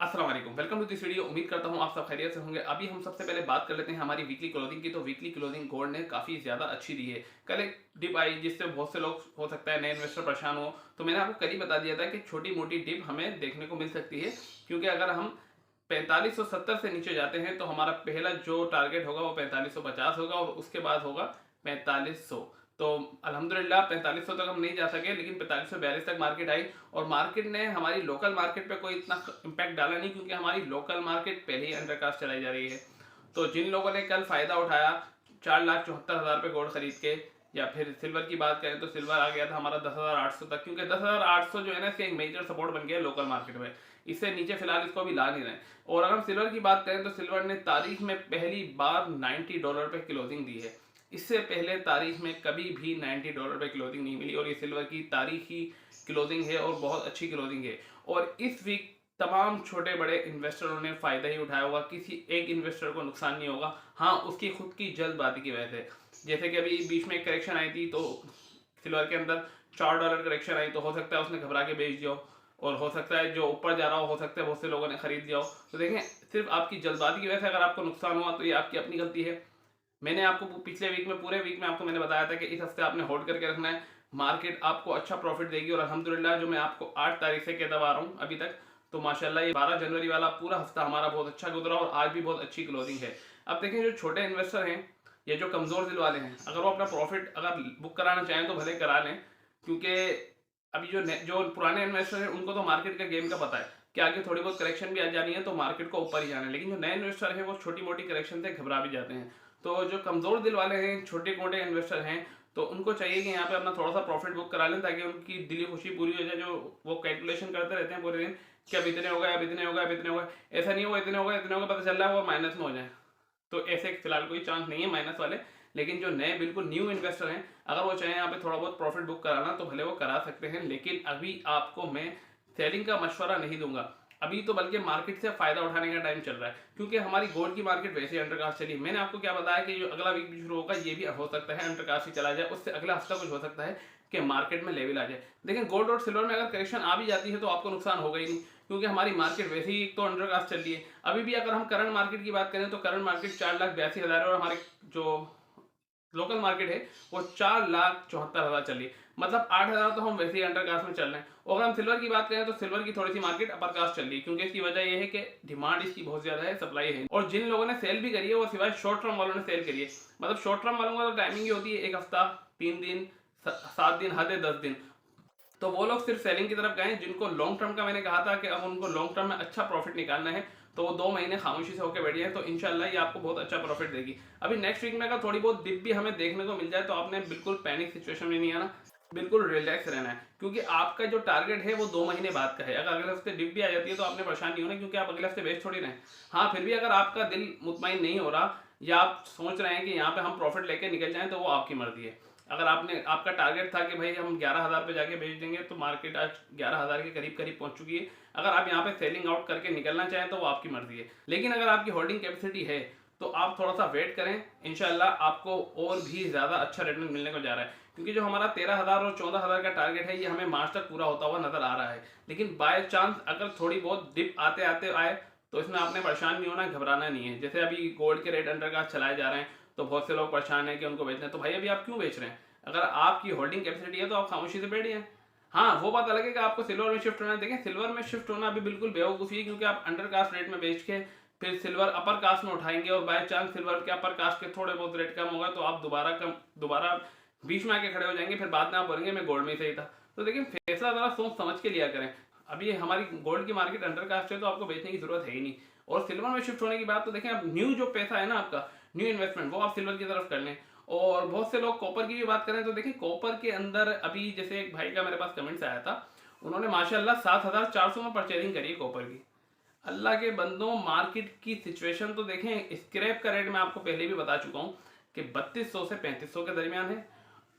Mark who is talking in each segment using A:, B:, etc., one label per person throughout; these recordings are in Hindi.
A: अस्सलाम वालेकुम, वेलकम टू दिस वीडियो। उम्मीद करता हूँ आप सब खैरियत से होंगे। अभी हम सबसे पहले बात कर लेते हैं हमारी वीकली क्लोजिंग की। तो वीकली क्लोजिंग गोल्ड ने काफ़ी ज़्यादा अच्छी दी है। कल एक डिप आई जिससे बहुत से लोग हो सकता है नए इन्वेस्टर परेशान हो, तो मैंने आपको कल ही बता दिया था कि छोटी मोटी डिप हमें देखने को मिल सकती है, क्योंकि अगर हम 4570 से नीचे जाते हैं तो हमारा पहला जो टारगेट होगा वो 4550 होगा और उसके बाद होगा 4500। तो अल्हम्दुलिल्लाह 4500 तक हम नहीं जा सके, लेकिन 4542 तक मार्केट आई। और मार्केट ने हमारी लोकल मार्केट पे कोई इतना इम्पैक्ट डाला नहीं, क्योंकि हमारी लोकल मार्केट पहले ही अंडरकास्ट चलाई जा रही है। तो जिन लोगों ने कल फ़ायदा उठाया 4,74,000 पे गोल्ड खरीद के, या फिर सिल्वर की बात करें तो सिल्वर आ गया था हमारा 10,800 तक, क्योंकि 10,800 जो है ना इसके एक मेजर सपोर्ट बन गया लोकल मार्केट में। इससे नीचे फिलहाल इसको अभी ला नहीं रहे। और अगर हम सिल्वर की बात करें तो सिल्वर ने तारीख में पहली बार $90 पे क्लोजिंग दी है। इससे पहले तारीख में कभी भी $90 पे क्लोजिंग नहीं मिली, और ये सिल्वर की तारीखी क्लोजिंग है और बहुत अच्छी क्लोजिंग है। और इस वीक तमाम छोटे बड़े इन्वेस्टरों ने फ़ायदा ही उठाया होगा, किसी एक इन्वेस्टर को नुकसान नहीं होगा। हाँ, उसकी खुद की जल्दबाजी की वजह से, जैसे कि अभी बीच में एक करेक्शन आई थी तो सिल्वर के अंदर $4 करेक्शन आई, तो हो सकता है उसने घबरा के बेच दिया हो, और हो सकता है जो ऊपर जा रहा हो सकता है बहुत से लोगों ने खरीद लिया हो। तो देखें, सिर्फ आपकी जल्दबाजी की वजह से अगर आपको नुकसान हुआ तो ये आपकी अपनी गलती है। मैंने आपको पिछले वीक में पूरे वीक में आपको मैंने बताया था कि इस हफ्ते आपने होल्ड करके रखना है, मार्केट आपको अच्छा प्रॉफिट देगी। और अल्हम्दुलिल्लाह जो मैं आपको 8 तारीख से कहता आ रहा हूँ अभी तक, तो माशाल्लाह ये 12 जनवरी वाला पूरा हफ्ता हमारा बहुत अच्छा गुजरा और आज भी बहुत अच्छी क्लोजिंग है। अब देखें, जो छोटे इन्वेस्टर हैं या जो कमज़ोर दिल वाले हैं, अगर वो अपना प्रॉफिट अगर बुक कराना चाहें तो भले करा लें, क्योंकि अभी जो पुराने इन्वेस्टर हैं उनको तो मार्केट का गेम का पता है कि आगे थोड़ी बहुत करेक्शन भी आ जानी है तो मार्केट को ऊपर ही जाना है। लेकिन जो नए इन्वेस्टर हैं वो छोटी मोटी करेक्शन से घबरा भी जाते हैं। तो जो कमज़ोर दिल वाले हैं, छोटे मोटे इन्वेस्टर हैं, तो उनको चाहिए कि यहाँ पे अपना थोड़ा सा प्रॉफिट बुक करा लें, ताकि उनकी दिली खुशी पूरी हो जाए। जो वो कैलकुलेशन करते रहते हैं पूरे दिन कि अब इतने हो गए, अब इतने हो गए, अब इतने हो गए, ऐसा नहीं होगा इतने हो गए, इतने हो गए, पता चल रहा है वो माइनस में हो जाए। तो ऐसे फिलहाल कोई चांस नहीं है माइनस वाले। लेकिन जो नए बिल्कुल न्यू इन्वेस्टर हैं, अगर वो चाहें यहाँ पे थोड़ा बहुत प्रॉफिट बुक कराना तो भले वो करा सकते हैं, लेकिन अभी आपको मैं सेलिंग का मशवरा नहीं दूंगा अभी तो, बल्कि मार्केट से फायदा उठाने का टाइम चल रहा है, क्योंकि हमारी गोल्ड की मार्केट वैसे ही अंडरकास्ट चली। मैंने आपको क्या बताया कि जो अगला वीक भी शुरू होगा ये भी हो सकता है अंडरकास्ट ही चला जाए, उससे अगला हफ्ता कुछ हो सकता है कि मार्केट में लेवल आ जाए। लेकिन गोल्ड और सिल्वर में अगर करेक्शन आ भी जाती है तो आपको नुकसान होगा ही नहीं, क्योंकि हमारी मार्केट वैसे ही एक तो अंडरकास्ट चल रही है। अभी भी अगर हम करंट मार्केट की बात करें तो करंट मार्केट 4,82,000 है, और हमारे जो लोकल मार्केट है वो 4,74,000 चल रही है। मतलब 8,000 तो हम वैसे ही अंडरकास्ट में चल रहे हैं। और अगर हम सिल्वर की बात करें तो सिल्वर की थोड़ी सी मार्केट अपर कास्ट चल रही है, क्योंकि इसकी वजह यह है कि डिमांड इसकी बहुत ज्यादा है, सप्लाई है। और जिन लोगों ने सेल भी करी है वो सिवाय शॉर्ट टर्म वालों ने सेल करी है। मतलब शॉर्ट टर्म वालों का तो टाइमिंग ही होती है एक हफ्ता, 3 दिन, 7 दिन, हद है 10 दिन। तो वो लोग सिर्फ सेलिंग की तरफ गए। जिनको लॉन्ग टर्म का मैंने कहा था कि अब उनको लॉन्ग टर्म में अच्छा प्रॉफिट निकालना है, तो वो 2 महीने खामोशी से होकर बैठ जाए, तो इंशाल्लाह ये आपको बहुत अच्छा प्रॉफिट देगी। अभी नेक्स्ट वीक में अगर थोड़ी बहुत डिप भी हमें देखने को मिल जाए तो आपने बिल्कुल पैनिक सिचुएशन में नहीं आना, बिल्कुल रिलैक्स रहना है, क्योंकि आपका जो टारगेट है वो 2 महीने बाद का है। अगर अगले हफ्ते डिप भी आ जाती है तो आपने परेशान नहीं होना, क्योंकि आप अगले हफ्ते बेच थोड़ी रहे। हाँ, फिर भी अगर आपका दिल मुतमईन नहीं हो रहा या आप सोच रहे हैं कि यहाँ पे हम प्रॉफिट लेके निकल जाएं, तो वो आपकी मर्जी है। अगर आपका टारगेट था कि भाई हम 11,000 पे जाके बेच देंगे, तो मार्केट आज 11,000 के करीब करीब पहुंच चुकी है। अगर आप यहाँ पे सेलिंग आउट करके निकलना चाहें तो वो आपकी मर्जी है। लेकिन अगर आपकी होल्डिंग कैपेसिटी है तो आप थोड़ा सा वेट करें, इंशाल्लाह आपको और भी ज़्यादा अच्छा रिटर्न मिलने को जा रहा है। क्योंकि जो हमारा 13,000 और 14,000 का टारगेट है ये हमें मार्च तक पूरा होता हुआ नजर आ रहा है। लेकिन बाय चांस अगर थोड़ी बहुत डिप आते आते आए तो इसमें आपने परेशान नहीं होना, घबराना नहीं है। जैसे अभी गोल्ड के रेट अंडर का चलाए जा रहे हैं तो बहुत से लोग परेशान हैं कि उनको बेचना है, तो भाई अभी आप क्यों बेच रहे हैं? अगर आपकी होल्डिंग कैपेसिटी है तो आप खामोशी से बैठिए। हाँ, वो बात अलग है कि आपको सिल्वर में शिफ्ट होना है। देखें, सिल्वर में शिफ्ट होना अभी बिल्कुल बेवकूफ़ी है, क्योंकि आप अंडर कास्ट रेट में बेच के फिर सिल्वर अपर कास्ट में उठाएंगे, और बाय चांस सिल्वर के अपर कास्ट के थोड़े बहुत रेट कम होगा तो आप दोबारा बीच में आके खड़े हो जाएंगे, फिर बाद में आप बोलेंगे मैं गोल्ड में ही सही था। तो देखिए, फैसला ज़रा सोच समझ के लिया करें। अभी हमारी गोल्ड की मार्केट अंडर कास्ट है तो आपको बेचने की जरूरत है ही नहीं। और सिल्वर में शिफ्ट होने की बात तो देखें, अब न्यू जो पैसा है ना आपका, न्यू इन्वेस्टमेंट, वो आप सिल्वर की तरफ कर लें। और बहुत से लोग कॉपर की भी बात करें तो देखिए, कॉपर के अंदर अभी जैसे एक भाई का मेरे पास कमेंट्स आया था, उन्होंने माशाल्लाह 7,400 में परचेजिंग करी है कॉपर की। अल्लाह के बंदों, मार्केट की सिचुएशन तो देखें। स्क्रैप का रेट मैं आपको पहले भी बता चुका हूँ कि 3200 से 3500 के दरमियान है।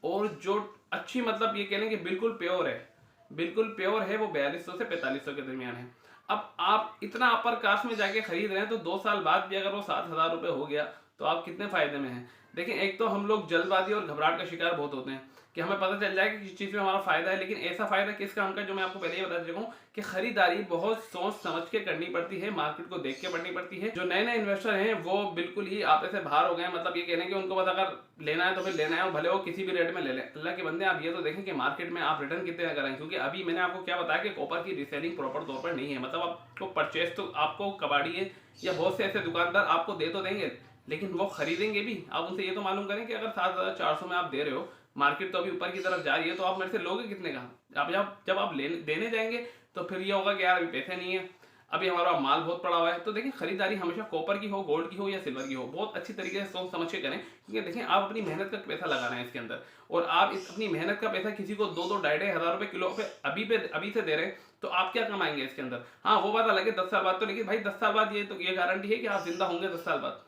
A: और जो अच्छी, मतलब ये कह लें कि बिल्कुल प्योर है, बिल्कुल प्योर है, वो 4200 से 4500 के दरमियान है। अब आप इतना अपर कास्ट में जाके खरीद रहे हैं तो 2 साल बाद भी अगर वो 7,000 रुपये हो गया तो आप कितने फायदे में हैं? देखिए, एक तो हम लोग जल्दबाजी और घबराहट का शिकार बहुत होते हैं कि हमें पता चल जाए कि किस चीज़ में हमारा फायदा है, लेकिन ऐसा फायदा किस काम का, जो मैं आपको पहले ही बता चुका हूँ कि खरीदारी बहुत सोच समझ के करनी पड़ती है, मार्केट को देख के करनी पड़ती है। जो नए नए इन्वेस्टर हैं वो बिल्कुल ही आपे से बाहर हो गए हैं, मतलब ये कह रहे हैं कि उनको बस अगर लेना है तो फिर लेना है, और भले वो किसी भी रेट में ले लें। अल्लाह के बंदे, आप ये तो देखें कि मार्केट में आप रिटर्न कितने करें, क्योंकि अभी मैंने आपको क्या बताया कि कॉपर की रीसेलिंग प्रॉपर तौर पर नहीं है। मतलब आपको परचेज तो आपको कबाड़ी है या बहुत से ऐसे दुकानदार आपको दे तो देंगे, लेकिन वो खरीदेंगे भी। आप उनसे ये तो मालूम करें कि अगर 7,400 में आप दे रहे हो, मार्केट तो अभी ऊपर की तरफ जा रही है, तो आप मेरे से लोगे कितने का? आप जब आप देने जाएंगे तो फिर ये होगा कि यार अभी पैसे नहीं है, अभी हमारा माल बहुत पड़ा हुआ है। तो देखिए, खरीदारी हमेशा कॉपर की हो, गोल्ड की हो या सिल्वर की हो, बहुत अच्छी तरीके से सोच समझ के करें, क्योंकि देखिए आप अपनी मेहनत का पैसा लगा रहे हैं इसके अंदर, और आप अपनी मेहनत का पैसा किसी को 2-2 2,500 रुपए किलो पे अभी से दे रहे हैं, तो आप क्या कमाएंगे इसके अंदर? हाँ, वो बात अलग है 10 साल बाद, तो लेकिन भाई 10 साल बाद ये तो ये गारंटी है कि आप जिंदा होंगे 10 साल बाद?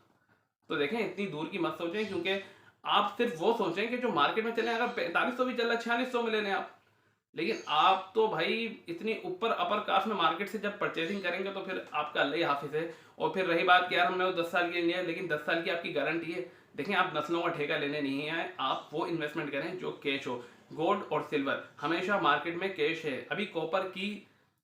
A: तो देखें, इतनी दूर की मत सोचें, क्योंकि आप सिर्फ वो सोचें कि जो मार्केट में चले, अगर 4500 भी चल रहा है, 4600 में ले लें आप, लेकिन आप तो भाई इतनी ऊपर अपर कास्ट में मार्केट से जब परचेसिंग करेंगे तो फिर आपका अल्लाह ही हाफिज है। और फिर रही बात कि यार हमने वो 10 साल की लिया है, लेकिन 10 साल की आपकी गारंटी है। देखें, आप नस्लों का ठेका लेने नहीं आए, आप वो इन्वेस्टमेंट करें जो कैश हो। गोल्ड और सिल्वर हमेशा मार्केट में कैश है। अभी कॉपर की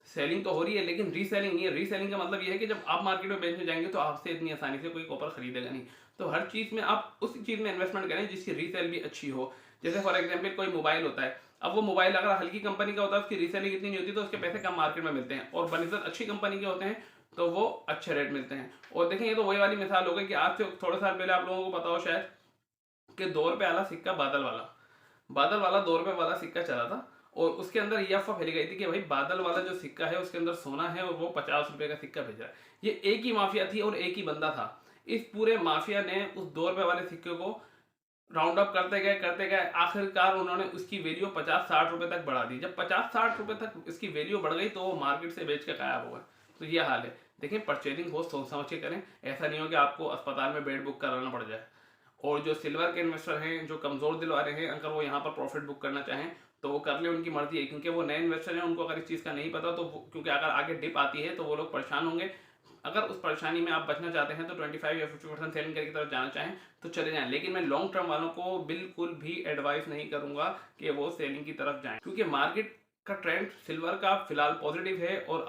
A: सेलिंग तो हो रही है, लेकिन रीसेलिंग नहीं है। रीसेलिंग का मतलब ये है कि जब आप मार्केट में बेचने जाएंगे तो आपसे इतनी आसानी से कोई कॉपर खरीदेगा नहीं। तो हर चीज़ में आप उस चीज़ में इन्वेस्टमेंट करें जिसकी रीसेल भी अच्छी हो। जैसे फॉर एग्जाम्पल कोई मोबाइल होता है, अब वो मोबाइल अगर हल्की कंपनी का होता है, उसकी रीसेलिंग इतनी नहीं होती, तो उसके पैसे कम मार्केट में मिलते हैं, और बनिस्बत अच्छी कंपनी के होते हैं तो वो अच्छे रेट मिलते हैं। और देखें, ये तो वही वाली मिसाल हो गई कि आज से थोड़े साल पहले आप लोगों को पता हो शायद कि 2 रुपए वाला सिक्का, बादल वाला 2 रुपए वाला सिक्का चला था, और उसके अंदर ये अफवाह फैली गई थी कि भाई बादल वाला जो सिक्का है उसके अंदर सोना है, और वो 50 रुपए का सिक्का भेज रहा है। ये एक ही माफिया थी और एक ही बंदा था। इस पूरे माफिया ने उस 2 रुपए वाले सिक्के को राउंड अप करते गए, आखिरकार उन्होंने उसकी वैल्यू 50-60 रुपए तक बढ़ा दी। जब 50-60 रुपए तक इसकी वैल्यू बढ़ गई तो वो मार्केट से बेच के गायब हो गए। तो ये हाल है। देखिए, परचेजिंग बहुत सोच समझ के करें, ऐसा नहीं हो कि आपको अस्पताल में बेड बुक कराना पड़ जाए। और जो सिल्वर के इन्वेस्टर हैं, जो कमजोर दिल वाले हैं, अगर वो यहाँ पर प्रॉफिट बुक करना चाहें तो वो कर ले, उनकी मर्जी है, क्योंकि वो नए इन्वेस्टर हैं, उनको अगर इस चीज़ का नहीं पता तो क्योंकि अगर आगे डिप आती है तो वो लोग परेशान होंगे। अगर उस परेशानी में आप बचना चाहते हैं तो 25 या 50% सेलिंग की तरफ जाना चाहें तो चले जाएं, लेकिन मैं लॉन्ग टर्म वालों को बिल्कुल भी एडवाइस नहीं करूंगा कि वो सेलिंग की तरफ जाएं, क्योंकि मार्केट का ट्रेंड सिल्वर का फिलहाल पॉजिटिव है, और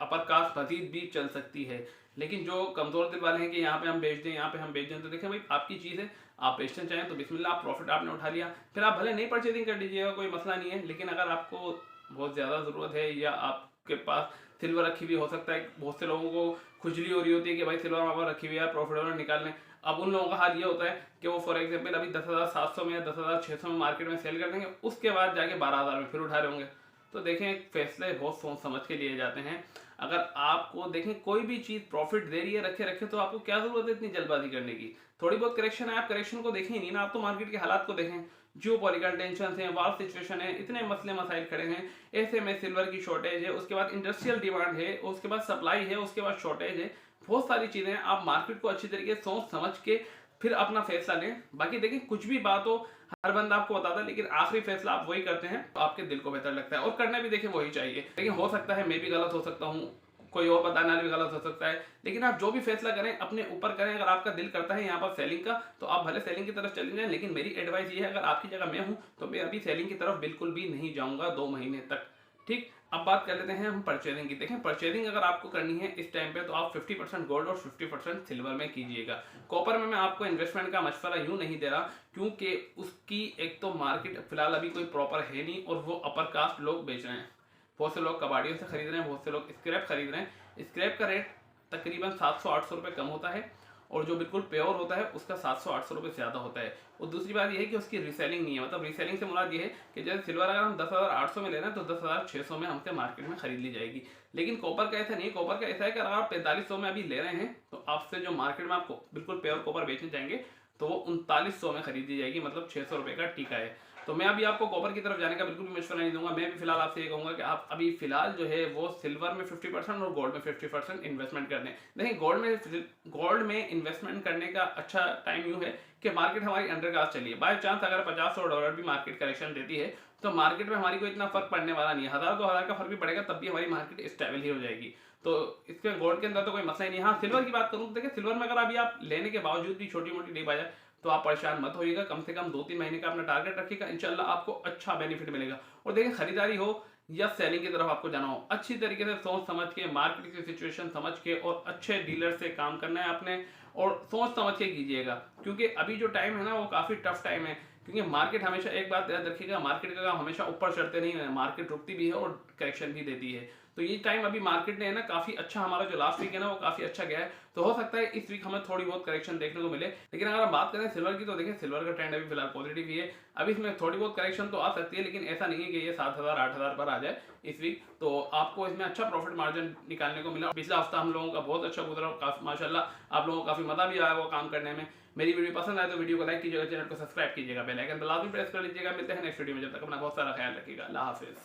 A: अपर कास्ट मजीद भी चल सकती है। लेकिन जो कमजोर दिल वाले हैं कि यहाँ पे हम बेच दें, यहाँ पे हम बेच दें, तो देखें भाई, आपकी चीज़ है, आप बेचना चाहें तो बिस्मिल्लाह, आप प्रॉफिट आपने उठा लिया, फिर आप भले नहीं परचेजिंग कर लीजिएगा, कोई मसला नहीं है। लेकिन अगर आपको बहुत ज़्यादा ज़रूरत है, या आपके पास सिल्वर रखी हुई, हो सकता है बहुत से लोगों को खुजली हो रही होती है कि भाई सिल्वर वहाँ पर रखी हुई है, प्रॉफिट और निकाल लें। अब उन लोगों का हाल ये होता है कि वो फॉर एग्जाम्पल अभी 10,700 में या 10,600 में मार्केट में सेल कर देंगे, उसके बाद जाके 12,000 में फिर उठा रहे होंगे। तो देखें, फैसले बहुत सोच समझ के लिए जाते हैं। अगर आपको देखें कोई भी चीज़ प्रॉफिट दे रही है रखे रखे, तो आपको क्या जरूरत है इतनी जल्दबाजी करने की? थोड़ी बहुत करेक्शन है, आप करेक्शन को देखें ही नहीं ना, आप तो मार्केट के हालात को देखें। जियो पॉलिटिकल टेंशन है, वार सिचुएशन है, इतने मसले मसाइल खड़े हैं, ऐसे में सिल्वर की शॉर्टेज है, उसके बाद इंडस्ट्रियल डिमांड है, उसके बाद सप्लाई है, उसके बाद शॉर्टेज है, बहुत सारी चीज़ें हैं। आप मार्केट को अच्छी तरीके से सोच समझ के फिर अपना फैसला लें। बाकी देखिए, कुछ भी बात हो, हर बंदा आपको बताता है, लेकिन आखिरी फैसला आप वही करते हैं तो आपके दिल को बेहतर लगता है, और करना भी देखिए वही चाहिए। लेकिन हो सकता है मैं भी गलत हो सकता हूँ, कोई और बताने वाला भी गलत हो सकता है, लेकिन आप जो भी फैसला करें अपने ऊपर करें। अगर आपका दिल करता है यहाँ पर सेलिंग का, तो आप भले सेलिंग की तरफ चले जाएं, लेकिन मेरी एडवाइस ये है, अगर आपकी जगह मैं हूं तो मैं अभी सेलिंग की तरफ बिल्कुल भी नहीं जाऊंगा 2 महीने तक। ठीक, अब बात कर लेते हैं हम परचेजिंग की। देखें, परचेजिंग अगर आपको करनी है इस टाइम पे, तो आप 50% गोल्ड और 50% सिल्वर में कीजिएगा। कॉपर में मैं आपको इन्वेस्टमेंट का मशवरा यूं नहीं दे रहा, क्योंकि उसकी एक तो मार्केट फिलहाल अभी कोई प्रॉपर है नहीं, और वो अपर कास्ट लोग बेच रहे हैं। बहुत से लोग कबाड़ियों से खरीद रहे हैं, बहुत से लोग स्क्रैप खरीद रहे हैं। स्क्रैप का रेट तकरीबन 700-800 रुपये कम होता है, और जो बिल्कुल प्योर होता है उसका 700-800 रुपये ज़्यादा होता है। और दूसरी बात यह है कि उसकी रीसेलिंग नहीं है। मतलब रीसेलिंग से मुराद ये है कि जैसे सिल्वर अगर हम 10,800 में ले रहे हैं तो 10,600 में हमसे मार्केट में खरीद ली जाएगी। लेकिन कॉपर का ऐसा नहीं है। कॉपर का ऐसा है कि अगर आप 4500 में अभी ले रहे हैं तो आपसे जो मार्केट में आपको बिल्कुल प्योर कॉपर बेचने जाएंगे तो वो 3900 में खरीदी जाएगी, मतलब 600 रुपये का टीका है। तो मैं अभी आपको कॉपर की तरफ जाने का बिल्कुल भी मशवरा नहीं दूंगा। मैं भी फिलहाल आपसे ये कहूंगा कि आप अभी फिलहाल जो है वो सिल्वर में 50% और गोल्ड में 50% इन्वेस्टमेंट कर दें। देखिए, गोल्ड में इन्वेस्टमेंट करने का अच्छा टाइम यूँ है कि मार्केट हमारी अंडरकास्ट चली है। बाय चांस अगर $50-100 भी मार्केट करेक्शन देती है तो मार्केट में हमारी कोई इतना फर्क पड़ने वाला नहीं है। 1000-2000 का फर्क भी पड़ेगा तब भी हमारी मार्केट स्टेबल ही हो जाएगी। तो इसके गोल्ड के अंदर तो कोई मसला ही नहीं। हाँ, सिल्वर की बात करूँ तो देखिए, सिल्वर में अगर अभी आप लेने के बावजूद भी छोटी मोटी डिप आ जाए तो आप परेशान मत होइएगा, कम से कम 2-3 महीने का अपना टारगेट रखिएगा, इंशाल्लाह आपको अच्छा बेनिफिट मिलेगा। और देखिए खरीदारी हो या सेलिंग की तरफ आपको जाना हो, अच्छी तरीके से सोच समझ के, मार्केट की सिचुएशन समझ के और अच्छे डीलर से काम करना है आपने, और सोच समझ के कीजिएगा, क्योंकि अभी जो टाइम है ना वो काफ़ी टफ टाइम है। क्योंकि मार्केट हमेशा, एक बात याद रखिएगा, मार्केट का काम हमेशा ऊपर चढ़ते नहीं है, मार्केट रुकती भी है और करेक्शन भी देती है। तो ये टाइम अभी मार्केट ने है ना काफ़ी अच्छा, हमारा जो लास्ट वीक है ना वो काफ़ी अच्छा गया है, तो हो सकता है इस वीक हमें थोड़ी बहुत करेक्शन देखने को मिले। लेकिन अगर हम बात करें सिल्वर की, तो देखिए सिल्वर का ट्रेंड अभी फिलहाल पॉजिटिव ही है। अभी इसमें थोड़ी बहुत करेक्शन तो आ सकती है, लेकिन ऐसा नहीं है कि ये 7,000-8,000 पर आ जाए इस वीक। तो आपको इसमें अच्छा प्रॉफिट मार्जिन निकालने को मिला। पिछला हफ्ता हम लोगों का बहुत अच्छा गुजरा, काफी माशाल्लाह आप लोगों को काफी मजा भी आया वो काम करने में। मेरी वीडियो पसंद आए तो वीडियो को लाइक कीजिएगा, चैनल को सब्सक्राइब कीजिएगा, बेल आइकन लाजमी प्रेस कर लीजिएगा। मिलते हैं नेक्स्ट वीडियो में, जब तक अपना बहुत सारा ख्याल रखिएगा। अल्लाह हाफिज।